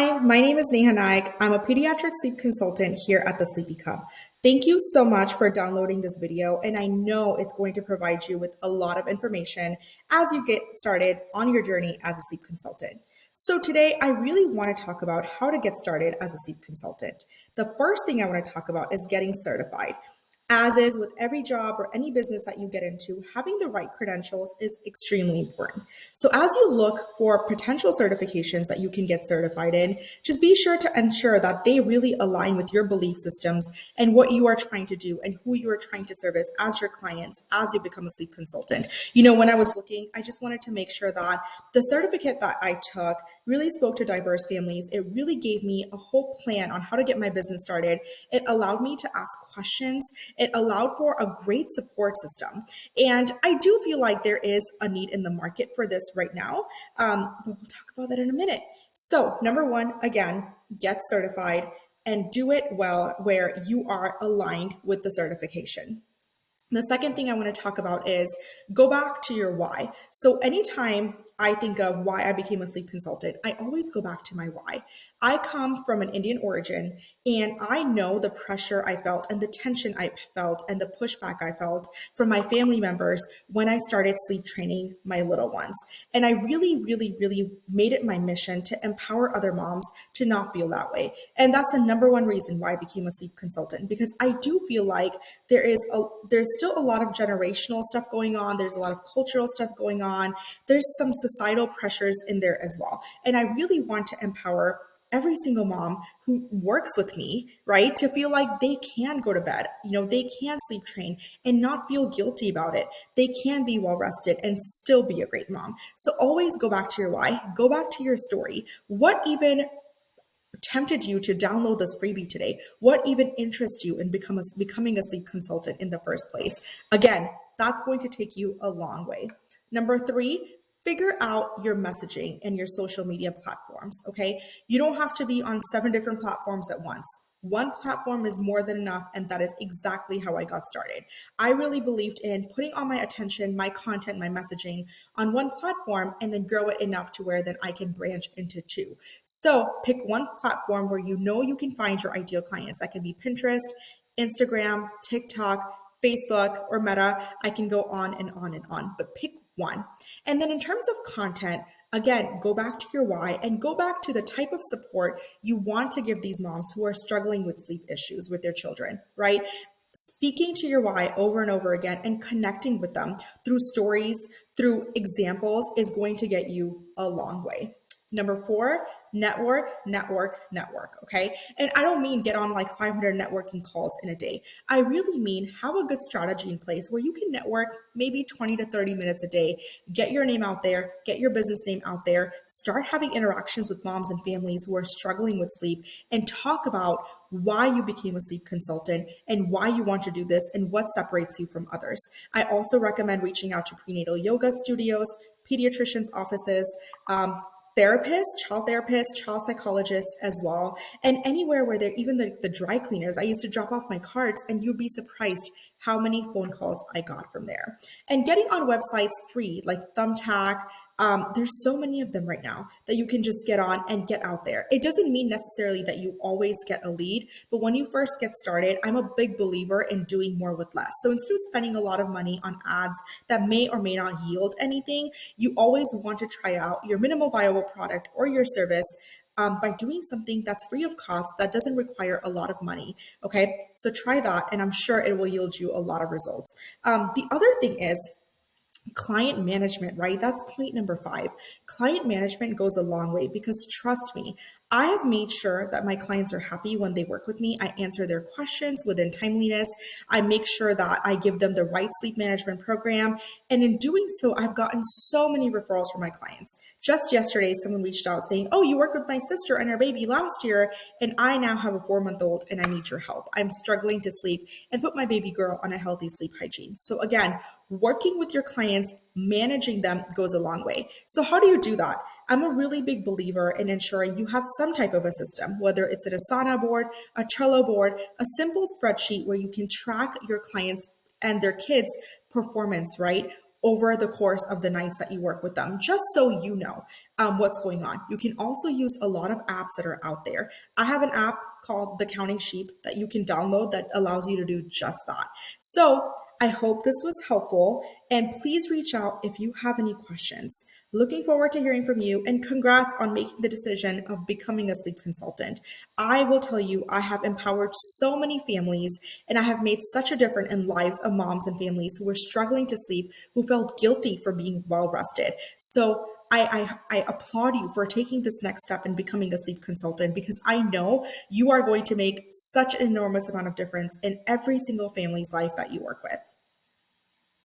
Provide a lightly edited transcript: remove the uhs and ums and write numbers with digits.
Hi, my name is Neha Naik. I'm a pediatric sleep consultant here at the Sleepy Cup. Thank you so much for downloading this video, and I know it's going to provide you with a lot of information as you get started on your journey as a sleep consultant. So today, I really want to talk about how to get started as a sleep consultant. The first thing I want to talk about is getting certified. As is with every job or any business that you get into, having the right credentials is extremely important. So as you look for potential certifications that you can get certified in, just be sure to ensure that they really align with your belief systems and what you are trying to do and who you are trying to service as your clients as you become a sleep consultant. When I was looking, I just wanted to make sure that the certificate that I took really spoke to diverse families. It really gave me a whole plan on how to get my business started. It allowed me to ask questions. It allowed for a great support system. And I do feel like there is a need in the market for this right now, but we'll talk about that in a minute. So number one, again, get certified and do it well where you are aligned with the certification. The second thing I want to talk about is go back to your why. So anytime I think of why I became a sleep consultant, I always go back to my why. I come from an Indian origin, and I know the pressure I felt and the tension I felt and the pushback I felt from my family members when I started sleep training my little ones. And I really, really, really made it my mission to empower other moms to not feel that way. And that's the number one reason why I became a sleep consultant, because I do feel like there's still a lot of generational stuff going on. There's a lot of cultural stuff going on. There's some societal pressures in there as well. And I really want to empower every single mom who works with me, right, to feel like they can go to bed, they can sleep train and not feel guilty about it. They can be well rested and still be a great mom. So always go back to your why, go back to your story. What even tempted you to download this freebie today? What even interests you in becoming a sleep consultant in the first place? Again, that's going to take you a long way. Number three, figure out your messaging and your social media platforms, okay? You don't have to be on 7 different platforms at once. One platform is more than enough, and that is exactly how I got started. I really believed in putting all my attention, my content, my messaging on one platform and then grow it enough to where then I can branch into 2. So pick one platform where you can find your ideal clients. That can be Pinterest, Instagram, TikTok, Facebook, or Meta. I can go on and on and on, but pick one. And then in terms of content, again, go back to your why and go back to the type of support you want to give these moms who are struggling with sleep issues with their children, right? Speaking to your why over and over again and connecting with them through stories, through examples is going to get you a long way. Number 4, network. Okay. And I don't mean get on like 500 networking calls in a day. I really mean have a good strategy in place where you can network maybe 20 to 30 minutes a day, get your name out there, get your business name out there, start having interactions with moms and families who are struggling with sleep, and talk about why you became a sleep consultant and why you want to do this and what separates you from others. I also recommend reaching out to prenatal yoga studios, pediatricians' offices, child therapists, child psychologists as well, and anywhere where they're even the dry cleaners. I used to drop off my cards and you'd be surprised how many phone calls I got from there. And getting on websites free, like Thumbtack, there's so many of them right now that you can just get on and get out there. It doesn't mean necessarily that you always get a lead, but when you first get started, I'm a big believer in doing more with less. So instead of spending a lot of money on ads that may or may not yield anything, you always want to try out your minimal viable product or your service by doing something that's free of cost, that doesn't require a lot of money. Okay, so try that, and I'm sure it will yield you a lot of results. The other thing is client management, right? That's point number 5. Client management goes a long way because trust me, I have made sure that my clients are happy when they work with me. I answer their questions within timeliness. I make sure that I give them the right sleep management program. And in doing so, I've gotten so many referrals from my clients. Just yesterday, someone reached out saying, "Oh, you worked with my sister and her baby last year, and I now have a 4-month-old and I need your help. I'm struggling to sleep and put my baby girl on a healthy sleep hygiene." So again, working with your clients, managing them goes a long way. So how do you do that? I'm a really big believer in ensuring you have some type of a system, whether it's an Asana board, a Trello board, a simple spreadsheet where you can track your clients and their kids' performance, right? over the course of the nights that you work with them, just so you know what's going on. You can also use a lot of apps that are out there. I have an app called The Counting Sheep that you can download that allows you to do just that. So I hope this was helpful, and please reach out if you have any questions. Looking forward to hearing from you, and congrats on making the decision of becoming a sleep consultant. I will tell you, I have empowered so many families, and I have made such a difference in lives of moms and families who were struggling to sleep, who felt guilty for being well rested. So I applaud you for taking this next step in becoming a sleep consultant, because I know you are going to make such an enormous amount of difference in every single family's life that you work with.